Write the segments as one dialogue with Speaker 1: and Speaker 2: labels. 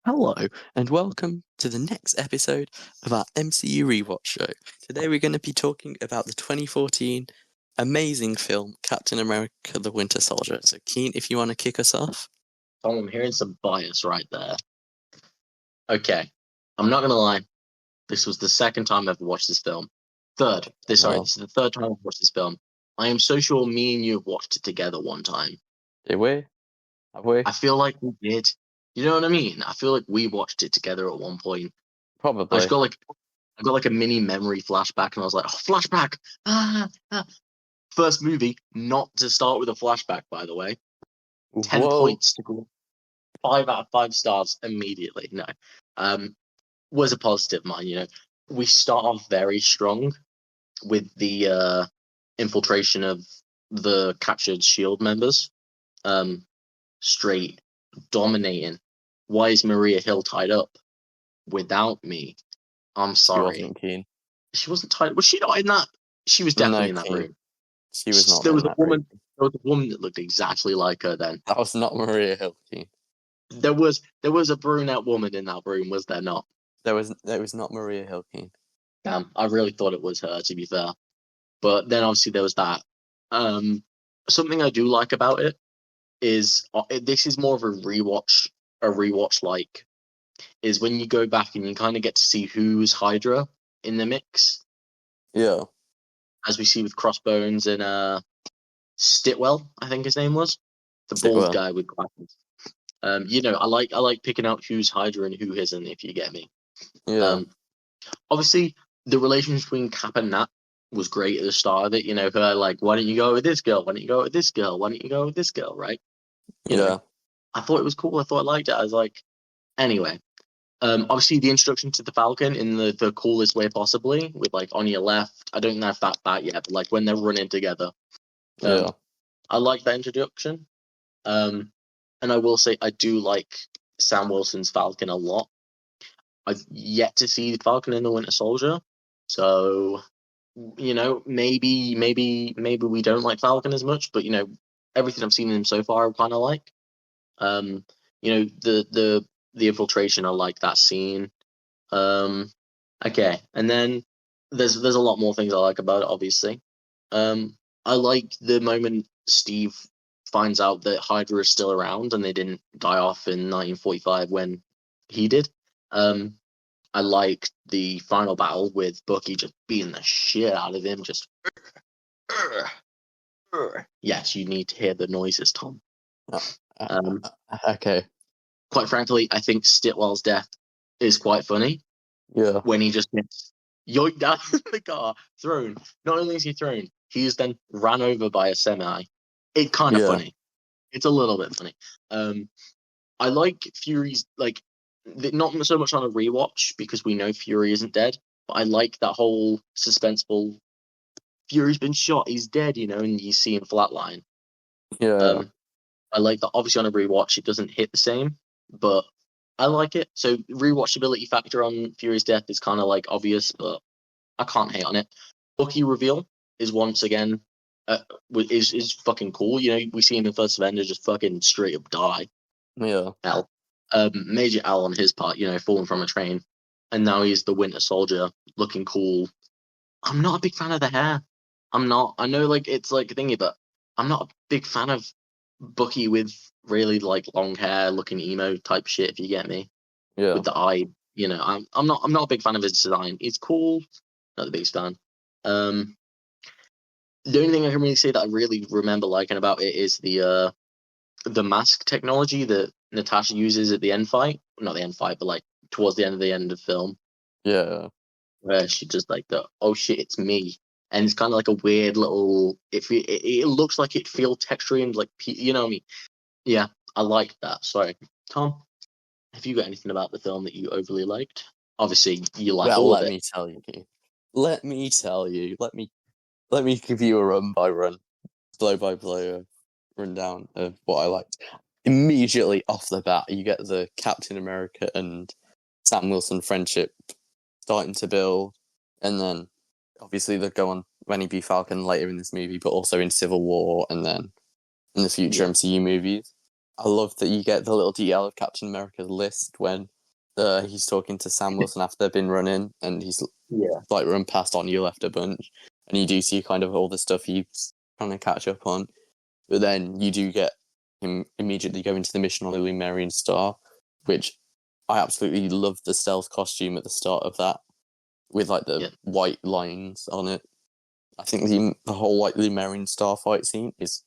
Speaker 1: Hello, and welcome to the next episode of our MCU Rewatch show. Today we're going to be talking about the 2014 amazing film Captain America the Winter Soldier. So, Keane, if you want to kick us off.
Speaker 2: Tom, I'm hearing some bias right there. Okay, I'm not going to lie. This was the second time I've watched this film. This is the third time I've watched this film. I am so sure me and you have watched it together one time.
Speaker 1: Did we? Have we?
Speaker 2: I feel like we did. You know what I mean? I feel like we watched it together at one point.
Speaker 1: Probably.
Speaker 2: I got like a mini memory flashback, and I was like, "Oh, flashback!" First movie, not to start with a flashback, by the way. 10 points to go. 5 out of 5 stars immediately. No, was a positive, mind. You know, we start off very strong with the infiltration of the captured Shield members. Straight dominating. Why is Maria Hill tied up? Without me, I'm sorry.
Speaker 1: She wasn't Keane.
Speaker 2: She wasn't tied. Was she not in that? She was definitely in that room.
Speaker 1: She was not.
Speaker 2: There was a woman. There was a woman that looked exactly like her. Then
Speaker 1: that was not Maria Hill, Keane.
Speaker 2: There was a brunette woman in that room, was there not?
Speaker 1: There was not Maria Hill, Keane.
Speaker 2: Damn, I really thought it was her, to be fair. But then obviously there was that. Something I do like about it is this is more of a rewatch like is when you go back and you kind of get to see who's Hydra in the mix.
Speaker 1: Yeah.
Speaker 2: As we see with Crossbones and Stitwell, I think his name was. The bald guy with glasses. You know, I like picking out who's Hydra and who isn't, if you get me.
Speaker 1: Yeah.
Speaker 2: Obviously, the relationship between Cap and Nat was great at the start of it. You know, her like, why don't you go with this girl? Why don't you go with this girl? Why don't you go with this girl? Right? You know, I thought it was cool. I thought I liked it. I was like, anyway. Obviously, the introduction to the Falcon in the coolest way possibly, with like on your left. I don't know if that's that yet, but like when they're running together. I like that introduction. And I will say I do like Sam Wilson's Falcon a lot. I've yet to see Falcon and the Winter Soldier, so you know maybe we don't like Falcon as much, but you know everything I've seen in him so far I kind of like. You know the infiltration, I like that scene. Okay, and then there's a lot more things I like about it. Obviously, I like the moment Steve finds out that Hydra is still around and they didn't die off in 1945 when he did. I like the final battle with Bucky just beating the shit out of him. Just yes, you need to hear the noises, Tom.
Speaker 1: Okay.
Speaker 2: Quite frankly, I think Stitwell's death is quite funny.
Speaker 1: Yeah.
Speaker 2: When he just gets yoinked out of the car, thrown. Not only is he thrown, he is then ran over by a semi. It's kind of funny. It's a little bit funny. I like Fury's, like, not so much on a rewatch because we know Fury isn't dead, but I like that whole suspenseful Fury's been shot, he's dead, you know, and you see him flatline.
Speaker 1: Yeah.
Speaker 2: I like that. Obviously on a rewatch it doesn't hit the same, but I like it. So rewatchability factor on Fury's death is kind of like obvious, but I can't hate on it. Bucky reveal is once again is fucking cool. You know, we see him in First Avenger just fucking straight up die.
Speaker 1: Yeah.
Speaker 2: L. Major L on his part, you know, falling from a train, and now he's the Winter Soldier, looking cool. I'm not a big fan of the hair. I'm not. I know, like it's like a thingy, but I'm not a big fan of Bucky with really like long hair, looking emo type shit. If you get me, with the eye. You know, I'm not a big fan of his design. He's cool, not the biggest fan. The only thing I can really say that I really remember liking about it is the mask technology that Natasha uses at the end fight. Not the end fight, but like towards the end of film.
Speaker 1: Yeah.
Speaker 2: Where she just like oh shit, it's me. And it's kind of like a weird little. It looks like it feels textury and like, you know what I mean? Yeah, I like that. Sorry, Tom. Have you got anything about the film that you overly liked? Obviously, you like all of it.
Speaker 1: Let me tell you, Keith. Let me tell you. Let me give you a run by run, blow by blow rundown of what I liked. Immediately off the bat, you get the Captain America and Sam Wilson friendship starting to build, and then obviously they go on Rennie B. Falcon later in this movie, but also in Civil War, and then in the future MCU movies. I love that you get the little detail of Captain America's list when he's talking to Sam Wilson after they've been running, and he's like run past on you left a bunch, and you do see kind of all the stuff he's trying to catch up on, but then you do get him immediately go into the mission on the Lumerian Star, which I absolutely love the stealth costume at the start of that, with like the white lines on it. I think the whole like Lumerian Star fight scene is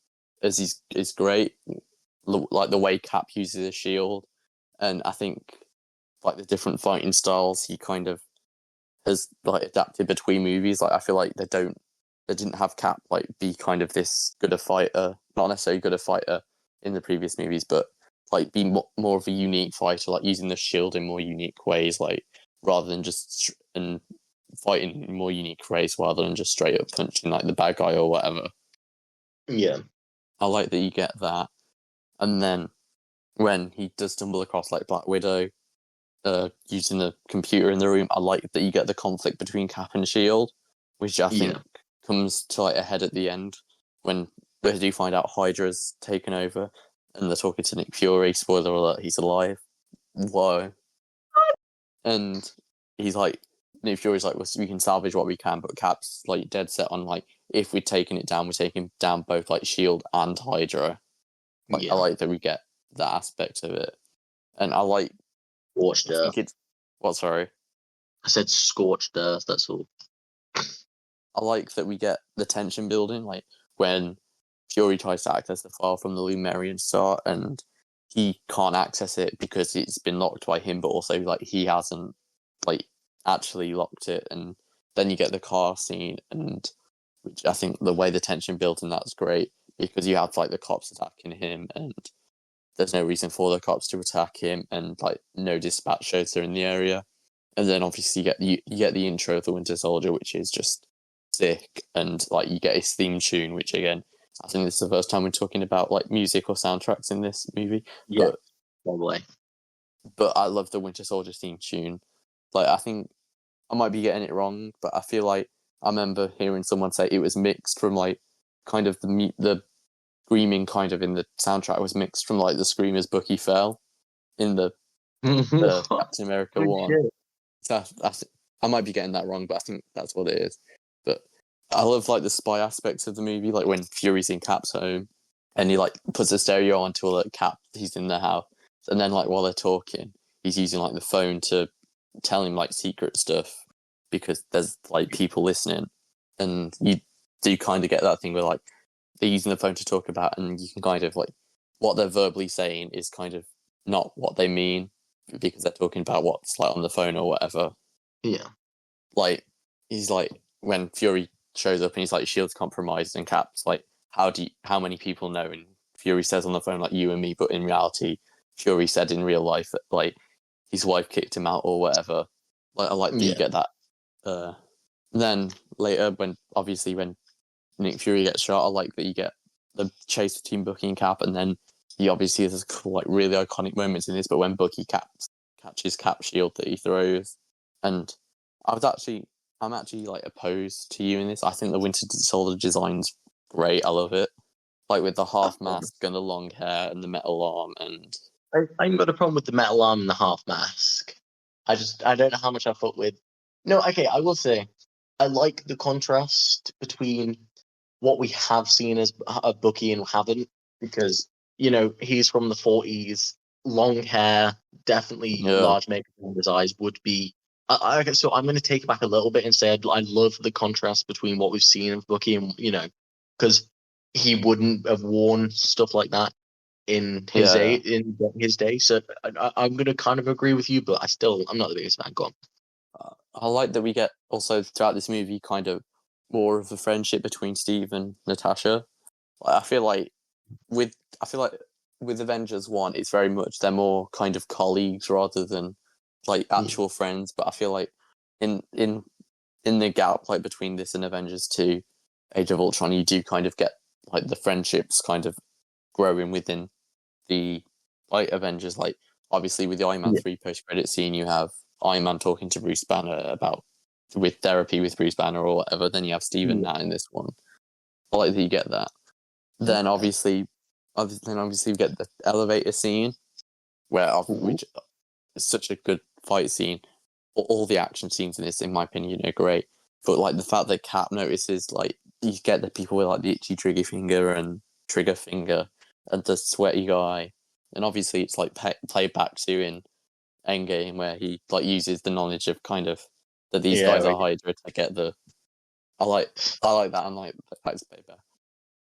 Speaker 1: great, like the way Cap uses a shield, and I think like the different fighting styles he kind of has like adapted between movies. Like I feel like they didn't have Cap like be kind of this good a fighter, not necessarily good a fighter in the previous movies, but like be more of a unique fighter, like using the shield in more unique ways, like rather than just and fighting in more unique ways rather than just straight up punching like the bad guy or whatever.
Speaker 2: Yeah,
Speaker 1: I like that you get that, and then when he does stumble across like Black Widow, using the computer in the room, I like that you get the conflict between Cap and Shield, which I think comes to like a head at the end when they do find out Hydra's taken over, and they're talking to Nick Fury. Spoiler alert: he's alive. Whoa! And he's like, Nick Fury's like, well, we can salvage what we can, but Cap's like dead set on like, if we'd taken it down, we're taking down both like Shield and Hydra. Like, I like that we get that aspect of it, and I like
Speaker 2: scorched earth.
Speaker 1: What? Sorry,
Speaker 2: I said scorched earth. That's all.
Speaker 1: I like that we get the tension building, like when Fury tries to access the file from the Lumerian Star, and he can't access it because it's been locked by him, but also like he hasn't like actually locked it, and then you get the car scene, and which I think the way the tension built in that's great because you have like the cops attacking him, and there's no reason for the cops to attack him, and like no dispatch shows they're in the area, and then obviously you get the intro of the Winter Soldier, which is just sick, and like you get his theme tune, which again, I think this is the first time we're talking about like music or soundtracks in this movie.
Speaker 2: Yeah, probably.
Speaker 1: But I love the Winter Soldier theme tune. Like I think I might be getting it wrong, but I feel like I remember hearing someone say it was mixed from like kind of the screaming kind of in the soundtrack was mixed from like the scream as Bucky fell in the Captain America one. So I might be getting that wrong, but I think that's what it is. But I love like the spy aspects of the movie, like when Fury's in Cap's home and he like puts a stereo on to alert Cap he's in the house, and then like while they're talking, he's using like the phone to tell him like secret stuff because there's like people listening, and you do kind of get that thing where like they're using the phone to talk about, and you can kind of like what they're verbally saying is kind of not what they mean because they're talking about what's like on the phone or whatever.
Speaker 2: Yeah,
Speaker 1: like he's like when Fury shows up and he's like Shield's compromised, and Cap's like how many people know, and Fury says on the phone like you and me, but in reality Fury said in real life that like his wife kicked him out or whatever. Like I like that you get that. Then later when Nick Fury gets shot, I like that you get the chase between Bucky and Cap, and then he obviously has a couple like really iconic moments in this, but when Bucky catches Cap's shield that he throws, and I'm actually like opposed to you in this. I think the Winter Soldier design's great. I love it. Like with the half mask and the long hair and the metal arm, and
Speaker 2: I ain't got a problem with the metal arm and the half mask. I don't know how much I fuck with. No, okay, I will say I like the contrast between what we have seen as Bucky and haven't, because you know he's from the 40s, long hair, definitely large makeup on his eyes would be. So I'm going to take it back a little bit and say I love the contrast between what we've seen of Bucky and because he wouldn't have worn stuff like that in his day. In his day, so I'm going to kind of agree with you, but I'm not the biggest fan. Go on.
Speaker 1: I like that we get also throughout this movie kind of more of a friendship between Steve and Natasha. I feel like with Avengers 1, it's very much they're more kind of colleagues rather than like actual friends. But I feel like in the gap like between this and Avengers 2, Age of Ultron, you do kind of get like the friendships kind of growing within the like Avengers. Like obviously with the Iron Man 3 post-credit scene, you have Iron Man talking to Bruce Banner about with therapy with Bruce Banner or whatever. Then you have Steve and Nat in this one. I like that you get that. Then obviously we get the elevator scene which is such a good fight scene, all the action scenes in this, in my opinion, are great. But like the fact that Cap notices, like you get the people with like the itchy trigger finger and the sweaty guy, and obviously it's like played back to in Endgame where he like uses the knowledge of kind of that these guys are Hydra to get the. I like that, and like the fact it's played back.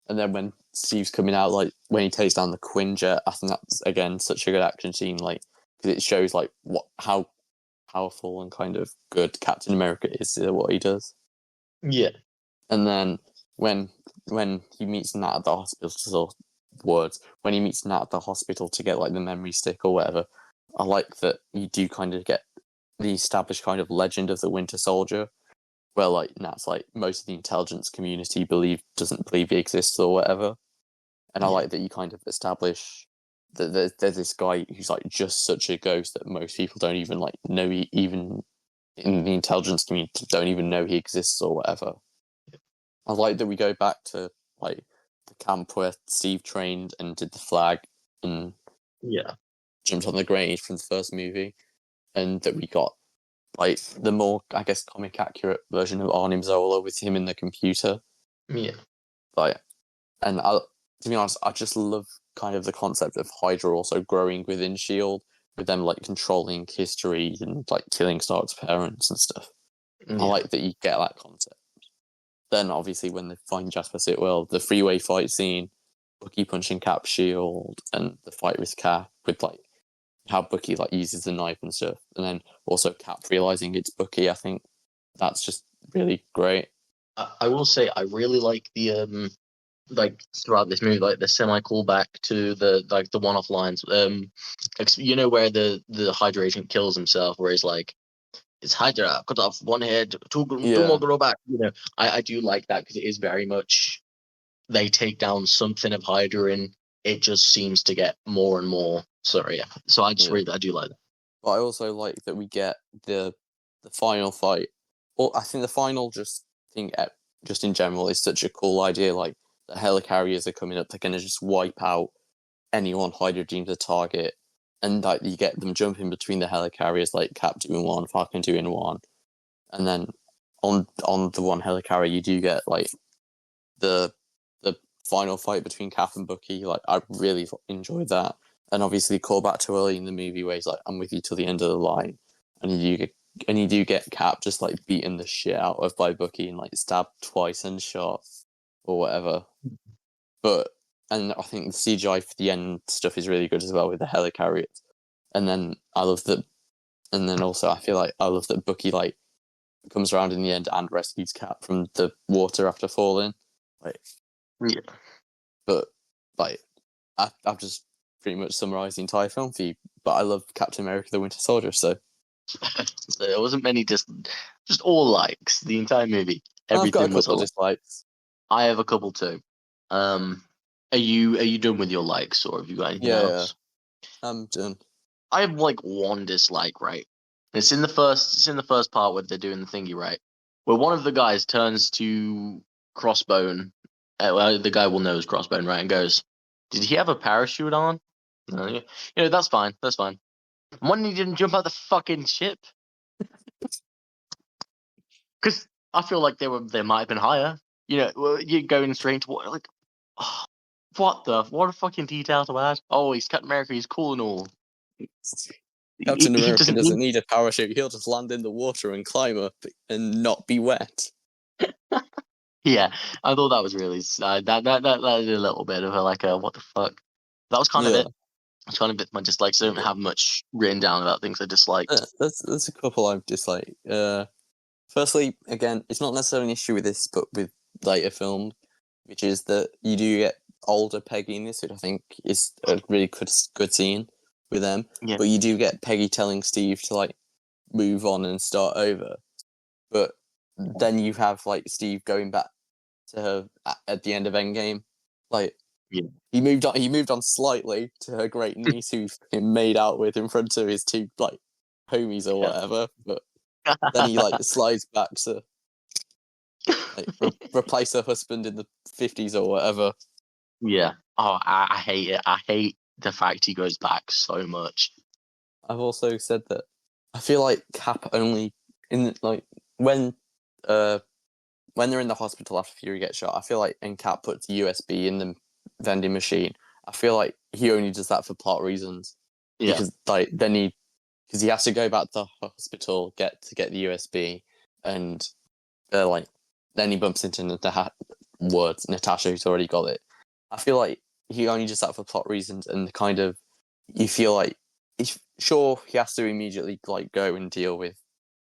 Speaker 1: And then when Steve's coming out, like when he takes down the Quinjet, I think that's again such a good action scene, like because it shows like how powerful and kind of good Captain America is at what he does.
Speaker 2: Yeah.
Speaker 1: And then when he meets Nat at the hospital, when he meets Nat at the hospital to get like the memory stick or whatever, I like that you do kind of get the established kind of legend of the Winter Soldier, where like Nat's like most of the intelligence community doesn't believe he exists or whatever. And I like that you kind of establish that there's this guy who's like just such a ghost that most people don't even like know, even in the intelligence community don't even know he exists or whatever. I like that we go back to like the camp where Steve trained and did the flag and jumped on the grenade from the first movie, and that we got like the more, I guess, comic accurate version of Arnim Zola with him in the computer.
Speaker 2: Yeah.
Speaker 1: Like, and to be honest, I just love kind of the concept of Hydra also growing within S.H.I.E.L.D., with them like controlling history and like killing Stark's parents and stuff. Yeah. I like that you get that concept. Then obviously when they find Jasper Sitwell, the freeway fight scene, Bucky punching Cap's shield, and the fight with Cap, with like how Bucky like uses the knife and stuff, and then also Cap realizing it's Bucky. I think that's just really great.
Speaker 2: I will say I really like the like throughout this movie, like the semi callback to the like the one-off lines. You know where the Hydra agent kills himself, where he's like, "It's Hydra, cut off one head, two more grow back." You know, I do like that because it is very much they take down something of Hydra and it just seems to get more and more. Sorry, yeah. So I do like that.
Speaker 1: But I also like that we get the final fight. Well, I think the final thing just in general is such a cool idea. Like the helicarriers are coming up, they're going to just wipe out anyone Hydra deems a target, and like you get them jumping between the helicarriers, like Cap doing one, Falcon doing one, and then on the one helicarrier you do get like the final fight between Cap and Bucky. Like I really enjoyed that. And obviously call back to early in the movie where he's like, "I'm with you till the end of the line," and you do get Cap just like beating the shit out of by Bucky and like stabbed twice and shot or whatever. And I think the CGI for the end stuff is really good as well with the helicarriers. And then I love that. And then also I feel like I love that Bucky like comes around in the end and rescues Cap from the water after falling. Like,
Speaker 2: yeah.
Speaker 1: But like I've just pretty much summarised the entire film for you, but I love Captain America: The Winter Soldier, so
Speaker 2: there wasn't many just all likes the entire movie. Everything
Speaker 1: I've got a couple of dislikes.
Speaker 2: I have a couple too. Are you done with your likes, or have you got anything else?
Speaker 1: Yeah, I'm done.
Speaker 2: I have like one dislike, right? It's in the first part where they're doing the thingy, right? Where one of the guys turns to Crossbone. Well, the guy will know is Crossbone, right? And goes, "Did he have a parachute on?" You know, that's fine. That's fine. Why didn't he didn't jump out the fucking ship? Because I feel like they might have been higher. You know, you're going straight into water. Like, oh, what a fucking detail to add. Oh, he's Captain America. He's cool and all.
Speaker 1: Captain America doesn't need a parachute. He'll just land in the water and climb up and not be wet.
Speaker 2: Yeah, I thought that was really that did a little bit of a what the fuck. That was kind of it. It's kind of bit my dislikes. I don't have much written down about things I disliked.
Speaker 1: There's a couple I've disliked. Firstly, again, it's not necessarily an issue with this, but with later films, which is that you do get older Peggy in this, which I think is a really good scene with them.
Speaker 2: Yeah.
Speaker 1: But you do get Peggy telling Steve to like move on and start over. But then you have like Steve going back to her at the end of Endgame, like.
Speaker 2: Yeah.
Speaker 1: He moved on slightly to her great niece who he made out with in front of his two like homies or whatever, but then he like slides back to like replace her husband in the 50s or whatever.
Speaker 2: Yeah. Oh, I hate it. I hate the fact he goes back so much.
Speaker 1: I've also said that I feel like Cap only in like when they're in the hospital after Fury gets shot. I feel like and Cap puts the USB in the vending machine. I feel like he only does that for plot reasons.
Speaker 2: Yeah.
Speaker 1: Because because he has to go back to the hospital get the USB, and then he bumps into Natasha, who's already got it. I feel like he only does that for plot reasons, and kind of you feel like sure he has to immediately go and deal with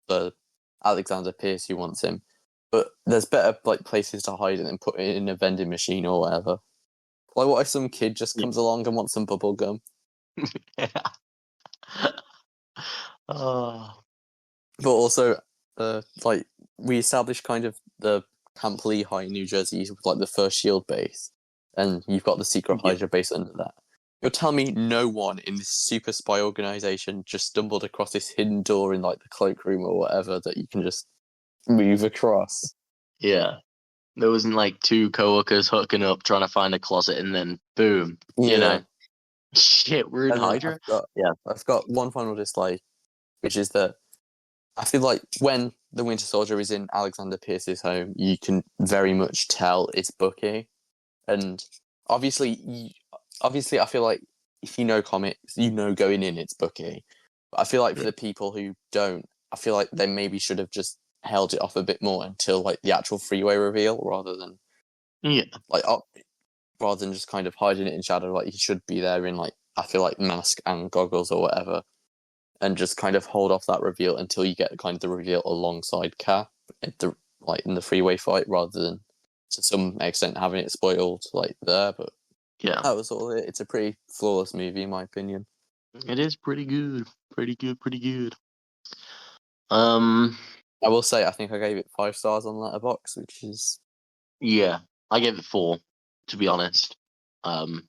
Speaker 1: the Alexander Pierce who wants him, but there's better places to hide it than put it in a vending machine or whatever. Like, what if some kid just comes along and wants some bubble gum?
Speaker 2: Oh.
Speaker 1: But also, we established kind of the Camp Lehigh in New Jersey with the first SHIELD base, and you've got the secret Hydra base under that. You're telling me no one in this super spy organization just stumbled across this hidden door in the cloakroom or whatever that you can just move across?
Speaker 2: Yeah. There wasn't two coworkers hooking up trying to find a closet and then boom, you know. Shit, we're in Hydra.
Speaker 1: I've got one final dislike, which is that I feel like when the Winter Soldier is in Alexander Pierce's home, you can very much tell it's Bucky, and obviously, I feel like if you know comics, you know going in it's Bucky. But I feel like for the people who don't, I feel like they maybe should have just held it off a bit more until the actual freeway reveal, rather than rather than just kind of hiding it in shadow. He should be there in I feel like mask and goggles or whatever, and just kind of hold off that reveal until you get kind of the reveal alongside Cap in the freeway fight, rather than to some extent having it spoiled there. But that was all it. It's a pretty flawless movie in my opinion.
Speaker 2: It is pretty good. Pretty good.
Speaker 1: I will say I think I gave it 5 stars on Letterboxd, which is
Speaker 2: I gave it 4, to be honest. But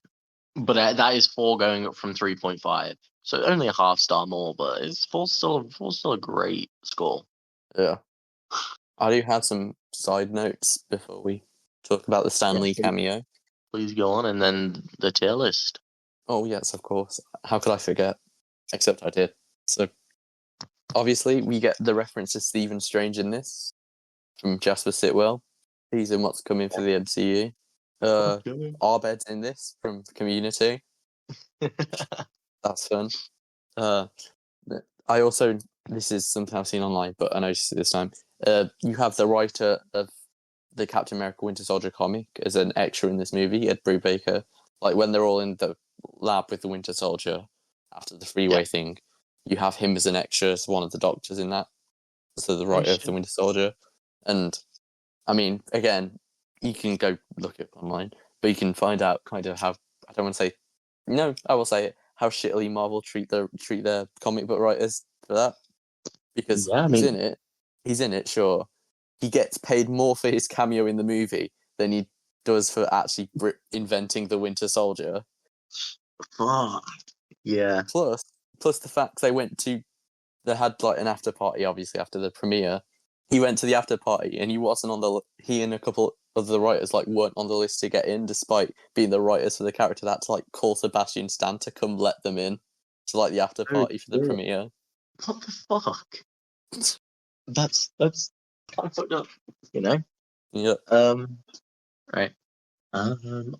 Speaker 2: that is 4 going up from 3.5, so only a half star more, but it's 4 still a great score.
Speaker 1: Yeah. I do have some side notes before we talk about the Stan Lee cameo.
Speaker 2: Please go on, and then the tier list.
Speaker 1: Oh yes, of course. How could I forget? Except I did. So obviously we get the reference to Stephen Strange in this from Jasper Sitwell. He's in What's Coming for the MCU. Arbed's in this from Community. That's fun. I also, this is something I've seen online, but I noticed it this time. You have the writer of the Captain America Winter Soldier comic as an extra in this movie, Ed Brubaker. When they're all in the lab with the Winter Soldier after the freeway thing, you have him as an extra, as one of the doctors in that. So the writer of the Winter Soldier. And I mean, again, you can go look it online, but you can find out kind of how, I don't want to say, no, I will say it, how shittily Marvel treat their comic book writers for that. Because he's in it, sure. He gets paid more for his cameo in the movie than he does for actually inventing the Winter Soldier.
Speaker 2: Fuck. Yeah.
Speaker 1: Plus the fact they had an after party, obviously, after the premiere. He went to the after party and he and a couple of the writers weren't on the list to get in, despite being the writers for the character. That to call Sebastian Stan to come let them in to the after party for the premiere.
Speaker 2: What the fuck? That's kind of fucked up, you know?
Speaker 1: Yeah.
Speaker 2: Right.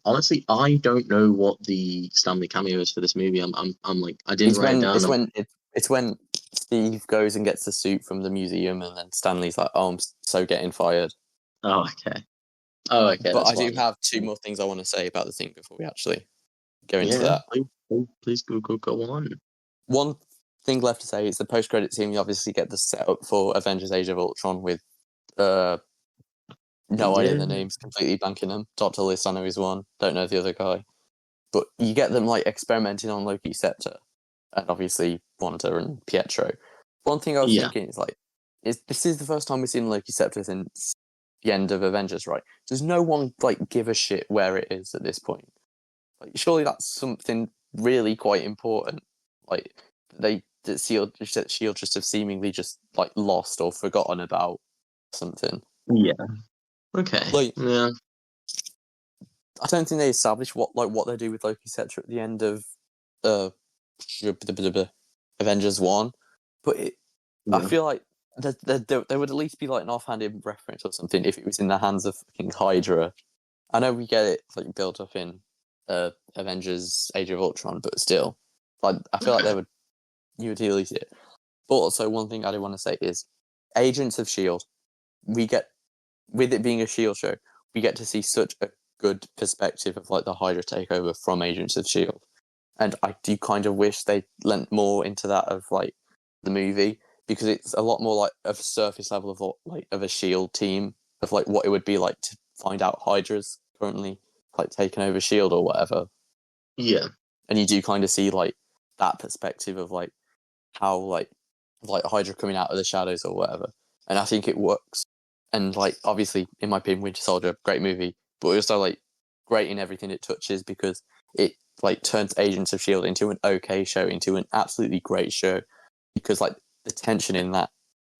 Speaker 2: Honestly, I don't know what the Stanley cameo is for this movie. I'm I didn't write it down.
Speaker 1: It's when Steve goes and gets the suit from the museum, and then Stanley's like, "Oh, I'm so getting fired."
Speaker 2: Oh, okay.
Speaker 1: But I do have 2 more things I want to say about the thing before we actually go into that.
Speaker 2: Please go on.
Speaker 1: One thing left to say is the post-credit scene. We obviously get the setup for Avengers: Age of Ultron with no idea the names, completely blanking them. Dr. List, I know is one. Don't know the other guy. But you get them experimenting on Loki Scepter, and obviously Wanda and Pietro. One thing I was thinking is this is the first time we've seen Loki Scepter since the end of Avengers, right? Does no one give a shit where it is at this point? Surely that's something really quite important. Shield just have seemingly just lost or forgotten about something.
Speaker 2: Yeah. Okay. Yeah.
Speaker 1: I don't think they established what they do with Loki Scepter at the end of Avengers 1, but I
Speaker 2: Yeah.
Speaker 1: feel like there would at least be like an offhanded reference or something if it was in the hands of fucking Hydra. I know we get it like built up in Avengers: Age of Ultron, but still, like I feel like you would at least see it. But also, one thing I do want to say is, Agents of Shield. We get, with it being a Shield show, we get to see such a good perspective of like the Hydra takeover from Agents of Shield, and I do kind of wish they lent more into that of like the movie, because it's a lot more like of surface level of like of a Shield team, of like what it would be like to find out Hydra's currently like taking over Shield or whatever.
Speaker 2: Yeah.
Speaker 1: And you do kind of see like that perspective of like how like Hydra coming out of the shadows or whatever. And I think it works. And like obviously, in my opinion, Winter Soldier, great movie, but also like great in everything it touches, because it like turns Agents of Shield into an okay show, into an absolutely great show, because like the tension in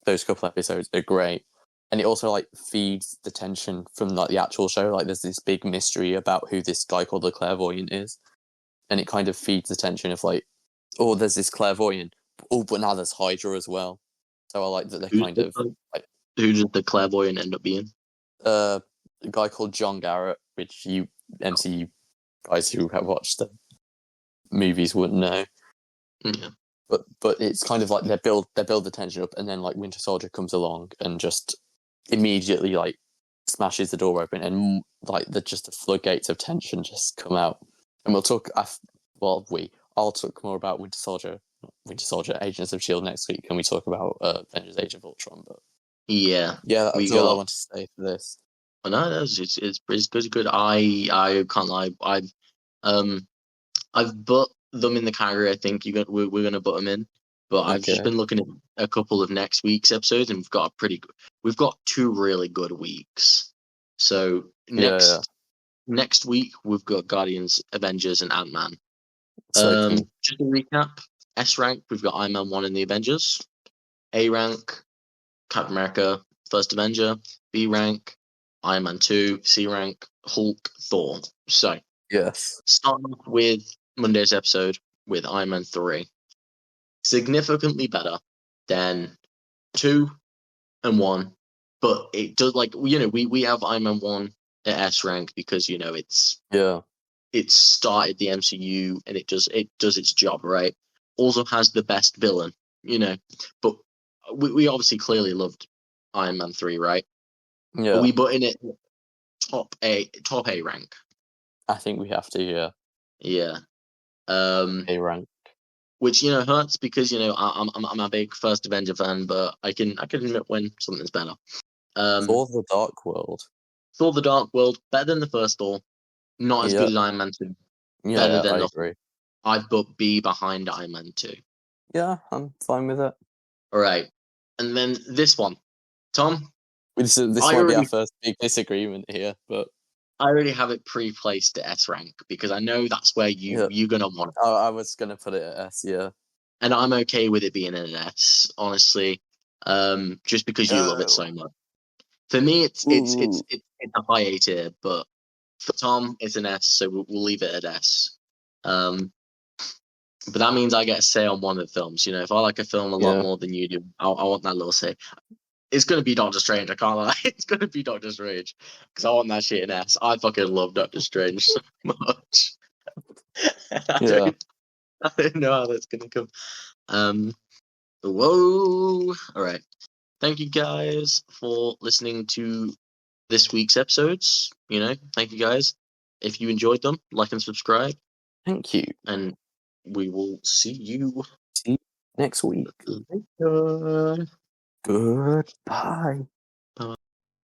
Speaker 1: those couple episodes are great. And it also like feeds the tension from like the actual show. Like there's this big mystery about who this guy called the Clairvoyant is, and it kind of feeds the tension of like, oh, there's this Clairvoyant, oh, but now there's Hydra as well. So I like that they're kind of like,
Speaker 2: who does the Clairvoyant end up being?
Speaker 1: a guy called John Garrett, which you MCU guys who have watched the movies wouldn't know.
Speaker 2: Yeah.
Speaker 1: But it's kind of like they build the tension up, and then like Winter Soldier comes along and just immediately like smashes the door open, and like the floodgates of tension just come out. And we'll talk. I'll talk more about Winter Soldier, Agents of Shield next week, and we talk about Avengers: Age of Ultron. But
Speaker 2: yeah,
Speaker 1: that's all I want to say for this.
Speaker 2: Well, no, it's good. I can't lie. I've put them in the category. I think we're gonna put them in. But I've just been looking at a couple of next week's episodes, and we've got 2 really good weeks. So next week we've got Guardians, Avengers, and Ant-Man.
Speaker 1: So cool.
Speaker 2: Just to recap: S rank, we've got Iron Man 1 and the Avengers. A rank, Captain America, First Avenger. B rank, Iron Man 2. C rank, Hulk, Thor. So
Speaker 1: Yes,
Speaker 2: starting off with Monday's episode with Iron Man 3. Significantly better than 2 and 1, but it does, like, we have Iron Man 1 at S rank because it started the MCU and it does its job, right? Also has the best villain, but we obviously clearly loved Iron Man 3, right?
Speaker 1: yeah.
Speaker 2: Are we putting it top A rank?
Speaker 1: I think we have to,
Speaker 2: yeah.
Speaker 1: A rank.
Speaker 2: Which hurts because I'm a big First Avenger fan, but I can admit when something's better.
Speaker 1: Thor: The Dark World.
Speaker 2: Thor: The Dark World, better than the first Thor, not as good as Iron Man 2. Better than
Speaker 1: I agree.
Speaker 2: I'd put B behind Iron Man 2.
Speaker 1: Yeah, I'm fine with it.
Speaker 2: All right, and then this one, Tom.
Speaker 1: This might be our first big disagreement here, but
Speaker 2: I already have it pre-placed at S rank because I know that's where you're gonna want it.
Speaker 1: I was gonna put it at S, yeah.
Speaker 2: And I'm okay with it being an S, honestly, just because you love it so much. For me, it's a high A tier, but for Tom, it's an S, so we'll leave it at S. But that means I get a say on one of the films. If I like a film a lot more than you do, I want that little say. It's going to be Doctor Strange, I can't lie. It's going to be Doctor Strange, because I want that shit in S. I fucking love Doctor Strange so much. I don't know how that's going to come. Whoa. All right. Thank you guys for listening to this week's episodes. Thank you guys. If you enjoyed them, like and subscribe.
Speaker 1: Thank you.
Speaker 2: And we will see you
Speaker 1: next week.
Speaker 2: Later.
Speaker 1: Goodbye.
Speaker 2: Bye.